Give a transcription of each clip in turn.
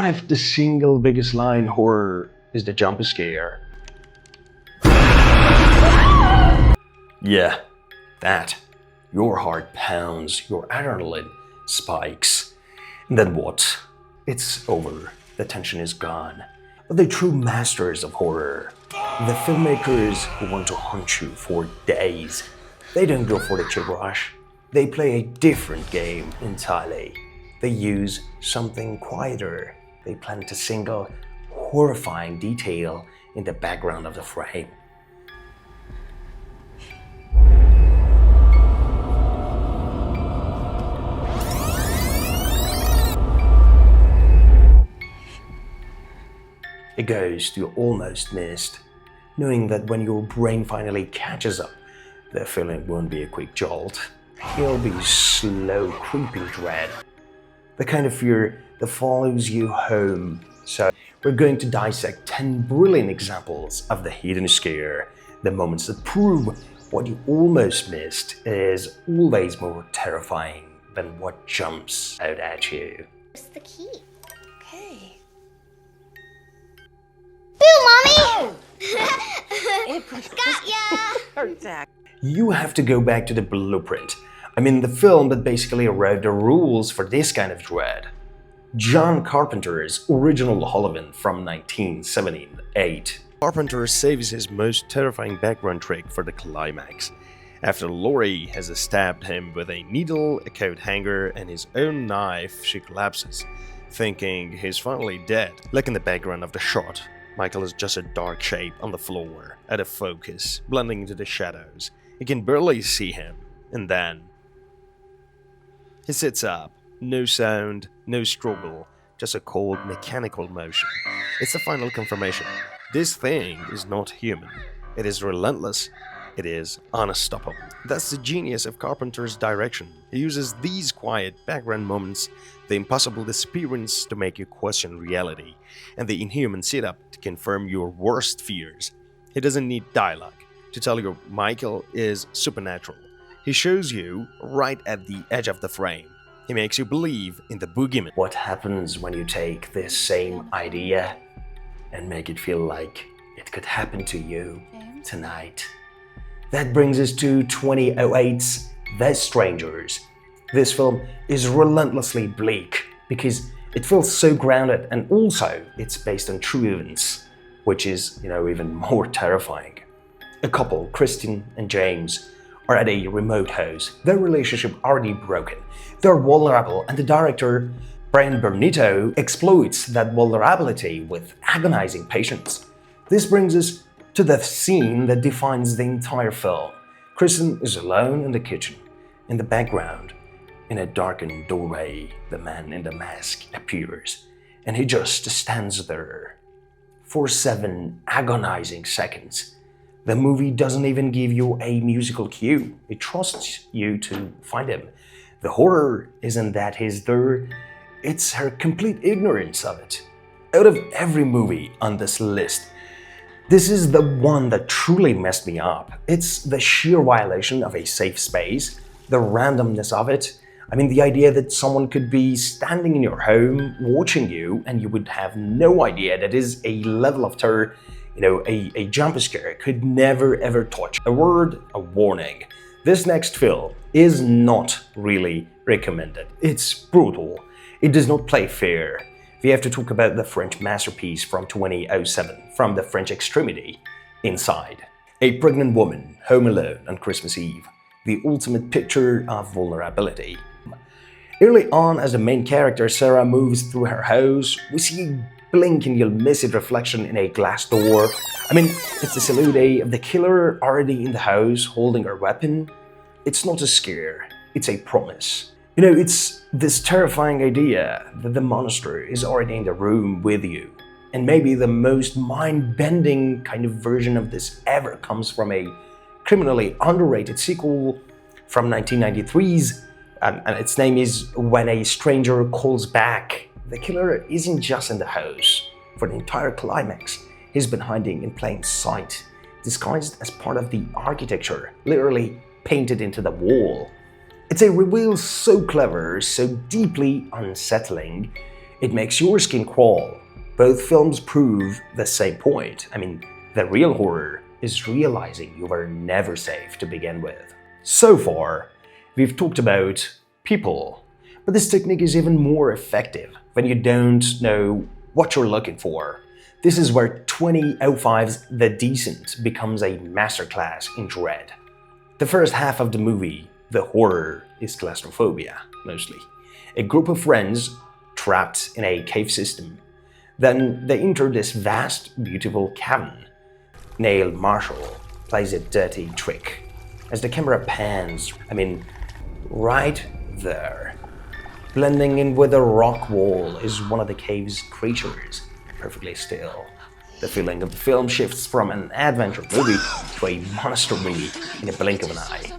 if the single biggest lie in horror is the jump scare? Yeah, that. Your heart pounds, your adrenaline spikes. And then what? It's over. The tension is gone. But the true masters of horror, the filmmakers who want to hunt you for days, they don't go for the chill rush. They play a different game entirely. They use something quieter. They plant a single horrifying detail in the background of the frame. It goes to almost missed, knowing that when your brain finally catches up, the feeling won't be a quick jolt. It'll be slow, creeping dread. The kind of fear that follows you home. So we're going to dissect 10 brilliant examples of the hidden scare, the moments that prove what you almost missed is always more terrifying than what jumps out at you. Where's the key? Okay. Boo, Mommy! Got ya! You have to go back to the blueprint. I mean, the film that basically wrote the rules for this kind of dread. John Carpenter's original Halloween from 1978. Carpenter saves his most terrifying background trick for the climax. After Laurie has stabbed him with a needle, a coat hanger, and his own knife, she collapses, thinking he's finally dead. Look in the background of the shot. Michael is just a dark shape on the floor, out of focus, blending into the shadows. You can barely see him. And then he sits up. No sound, no struggle, just a cold mechanical motion. It's the final confirmation. This thing is not human. It is relentless. It is unstoppable. That's the genius of Carpenter's direction. He uses these quiet background moments, the impossible disappearance to make you question reality, and the inhuman setup to confirm your worst fears. He doesn't need dialogue to tell you Michael is supernatural. He shows you right at the edge of the frame. He makes you believe in the boogeyman. What happens when you take this same idea and make it feel like it could happen to you tonight? That brings us to 2008's The Strangers. This film is relentlessly bleak because it feels so grounded, and also it's based on true events, which is, even more terrifying. A couple, Kristen and James, are at a remote house. Their relationship already broken. They're vulnerable, and the director, Brian Bernito, exploits that vulnerability with agonizing patience. This brings us to the scene that defines the entire film. Kristen is alone in the kitchen. In the background, in a darkened doorway, the man in the mask appears, and he just stands there for 7 agonizing seconds. The movie doesn't even give you a musical cue. It trusts you to find him. The horror isn't that he's there, it's her complete ignorance of it. Out of every movie on this list, this is the one that truly messed me up. It's the sheer violation of a safe space, the randomness of it. I mean, the idea that someone could be standing in your home, watching you, and you would have no idea that is a level of terror, a jump scare could never ever touch. A word, a warning. This next film is not really recommended. It's brutal. It does not play fair. We have to talk about the French masterpiece from 2007, from the French extremity, Inside. A pregnant woman, home alone on Christmas Eve. The ultimate picture of vulnerability. Early on, as the main character Sarah moves through her house, we see a blink and you'll miss it reflection in a glass door. I mean, it's the silhouette of the killer already in the house holding her weapon. It's not a scare, it's a promise. It's this terrifying idea that the monster is already in the room with you. And maybe the most mind-bending kind of version of this ever comes from a criminally underrated sequel from 1993's, and its name is When a Stranger Calls Back. The killer isn't just in the house. For the entire climax, he's been hiding in plain sight, disguised as part of the architecture, literally painted into the wall. It's a reveal so clever, so deeply unsettling. It makes your skin crawl. Both films prove the same point. I mean, the real horror is realizing you were never safe to begin with. So far, we've talked about people, but this technique is even more effective when you don't know what you're looking for. This is where 2005's The Descent becomes a masterclass in dread. The first half of the movie, the horror is claustrophobia, mostly. A group of friends trapped in a cave system. Then they enter this vast, beautiful cavern. Neil Marshall plays a dirty trick. As the camera pans, right there, blending in with the rock wall, is one of the cave's creatures, perfectly still. The feeling of the film shifts from an adventure movie to a monster movie in a blink of an eye,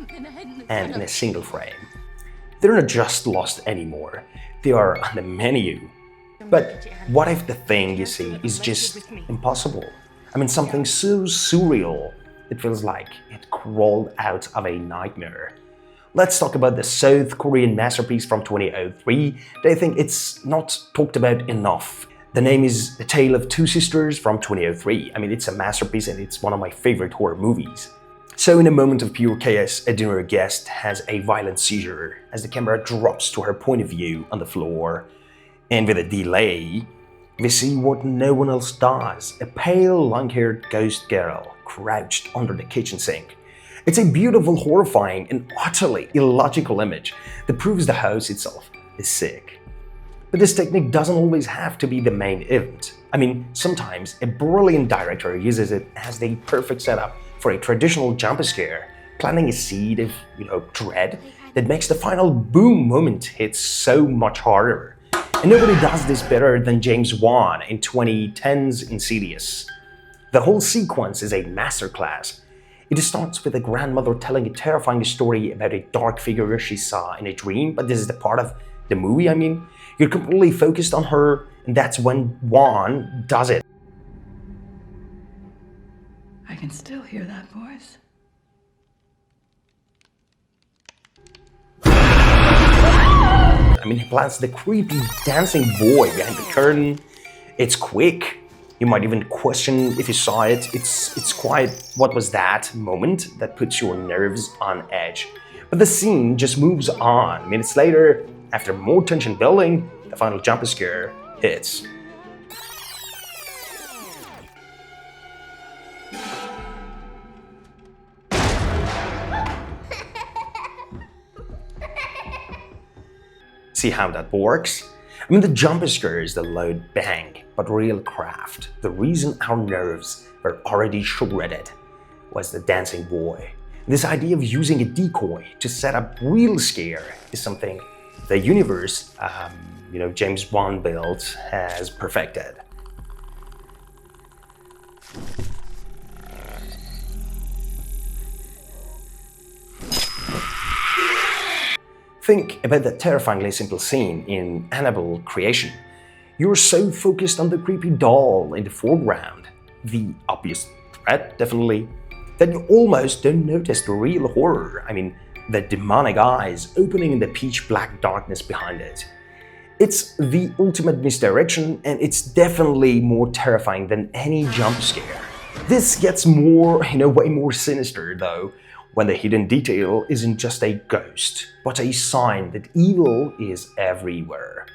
and in a single frame. They're not just lost anymore, they are on the menu. But what if the thing you see is just impossible? Something so surreal, it feels like it crawled out of a nightmare. Let's talk about the South Korean masterpiece from 2003 that I think it's not talked about enough. The name is A Tale of Two Sisters from 2003. It's a masterpiece and it's one of my favorite horror movies. So in a moment of pure chaos, a dinner guest has a violent seizure as the camera drops to her point of view on the floor. And with a delay, we see what no one else does, a pale, long-haired ghost girl crouched under the kitchen sink. It's a beautiful, horrifying, and utterly illogical image that proves the house itself is sick. But this technique doesn't always have to be the main event. Sometimes a brilliant director uses it as the perfect setup for a traditional jump scare, planting a seed of, dread that makes the final boom moment hit so much harder. And nobody does this better than James Wan in 2010's Insidious. The whole sequence is a masterclass. It starts with a grandmother telling a terrifying story about a dark figure she saw in a dream, but this is the part of the movie, You're completely focused on her, and that's when Wan does it. I can still hear that voice. He plants the creepy dancing boy behind the curtain. It's quick. You might even question if you saw it. It's quite what was that moment that puts your nerves on edge. But the scene just moves on. Minutes later, after more tension building, the final jump scare hits. See how that works? The jump scare is the loud bang, but real craft. The reason our nerves were already shredded was the dancing boy. This idea of using a decoy to set up real scare is something the universe, James Wan built has perfected. Think about that terrifyingly simple scene in Annabelle Creation. You're so focused on the creepy doll in the foreground, the obvious threat definitely, that you almost don't notice the real horror. The demonic eyes opening in the pitch black darkness behind it. It's the ultimate misdirection, and it's definitely more terrifying than any jump scare. This gets way more sinister though, when the hidden detail isn't just a ghost, but a sign that evil is everywhere.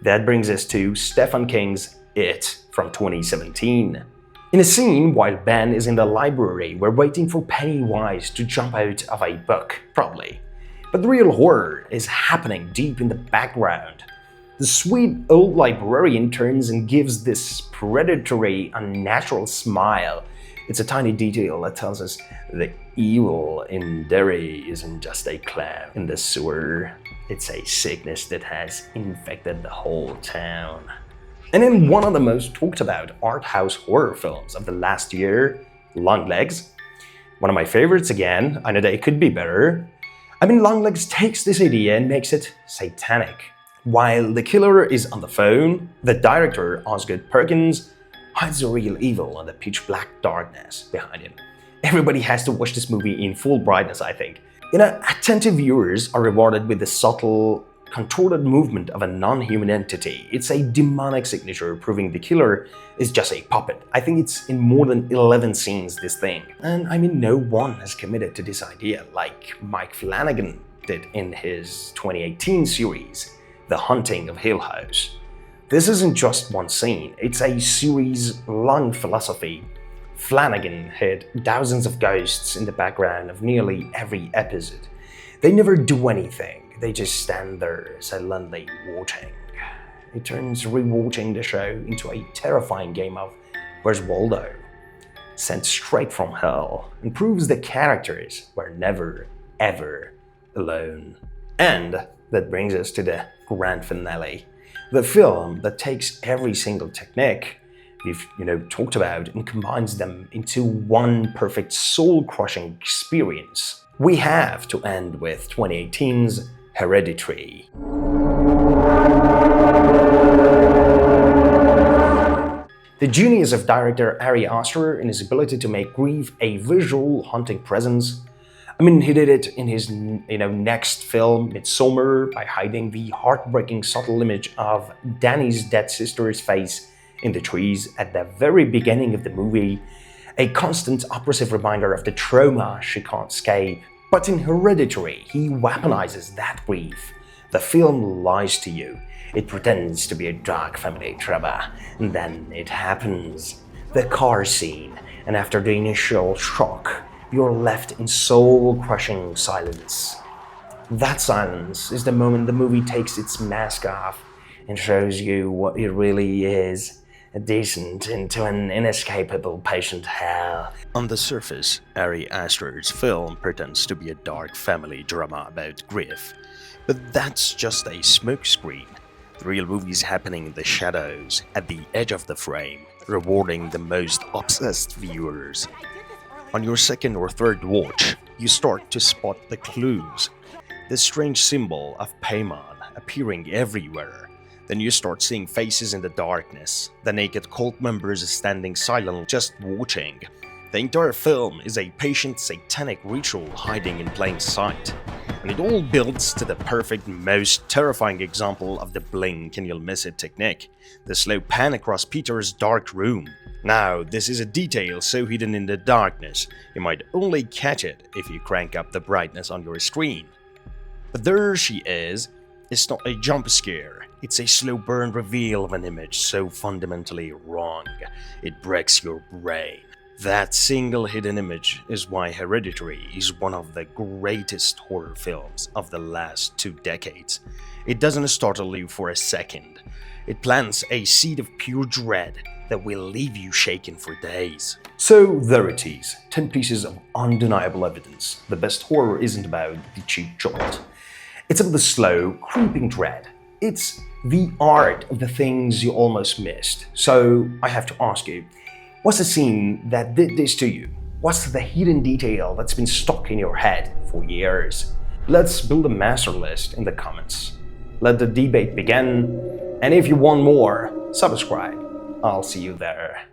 That brings us to Stephen King's It from 2017. In a scene while Ben is in the library, we're waiting for Pennywise to jump out of a book, probably. But the real horror is happening deep in the background. The sweet old librarian turns and gives this predatory, unnatural smile. It's a tiny detail that tells us the evil in Derry isn't just a clown in the sewer. It's a sickness that has infected the whole town. And in one of the most talked about art house horror films of the last year, Longlegs, one of my favorites again, I know that it could be better. Longlegs takes this idea and makes it satanic. While the killer is on the phone, the director, Osgood Perkins, hides the real evil in the pitch black darkness behind him. Everybody has to watch this movie in full brightness, I think. Attentive viewers are rewarded with the subtle contorted movement of a non-human entity. It's a demonic signature proving the killer is just a puppet. I think it's in more than 11 scenes, this thing. And I mean, no one has committed to this idea like Mike Flanagan did in his 2018 series, The Haunting of Hill House. This isn't just one scene, it's a series-long philosophy. Flanagan had thousands of ghosts in the background of nearly every episode. They never do anything, they just stand there silently watching. It turns rewatching the show into a terrifying game of Where's Waldo? Sent straight from hell, and proves the characters were never, ever alone. And that brings us to the grand finale. The film that takes every single technique we've talked about and combines them into one perfect soul-crushing experience. We have to end with 2018's Hereditary. The genius of director Ari Aster in his ability to make grief a visual, haunting presence. I mean, he did it in his next film, Midsommar, by hiding the heartbreaking subtle image of Danny's dead sister's face in the trees at the very beginning of the movie, a constant oppressive reminder of the trauma she can't escape. But in Hereditary, he weaponizes that grief. The film lies to you. It pretends to be a dark family drama, and then it happens. The car scene, and after the initial shock, you're left in soul-crushing silence. That silence is the moment the movie takes its mask off and shows you what it really is. A descent into an inescapable patient hell. On the surface, Ari Aster's film pretends to be a dark family drama about grief, but that's just a smokescreen. The real movie's happening in the shadows, at the edge of the frame, rewarding the most obsessed viewers. On your second or third watch, you start to spot the clues. The strange symbol of Paimon appearing everywhere. Then you start seeing faces in the darkness, the naked cult members standing silent just watching. The entire film is a patient satanic ritual hiding in plain sight. And it all builds to the perfect, most terrifying example of the blink and you'll miss it technique, the slow pan across Peter's dark room. Now, this is a detail so hidden in the darkness, you might only catch it if you crank up the brightness on your screen. But there she is. It's not a jump scare, it's a slow burn reveal of an image so fundamentally wrong, it breaks your brain. That single hidden image is why Hereditary is one of the greatest horror films of the last 2 decades. It doesn't startle you for a second. It plants a seed of pure dread that will leave you shaken for days. So there it is, 10 pieces of undeniable evidence. The best horror isn't about the cheap jolt. It's about the slow, creeping dread. It's the art of the things you almost missed. So I have to ask you, what's the scene that did this to you? What's the hidden detail that's been stuck in your head for years? Let's build a master list in the comments. Let the debate begin, and if you want more, subscribe. I'll see you there.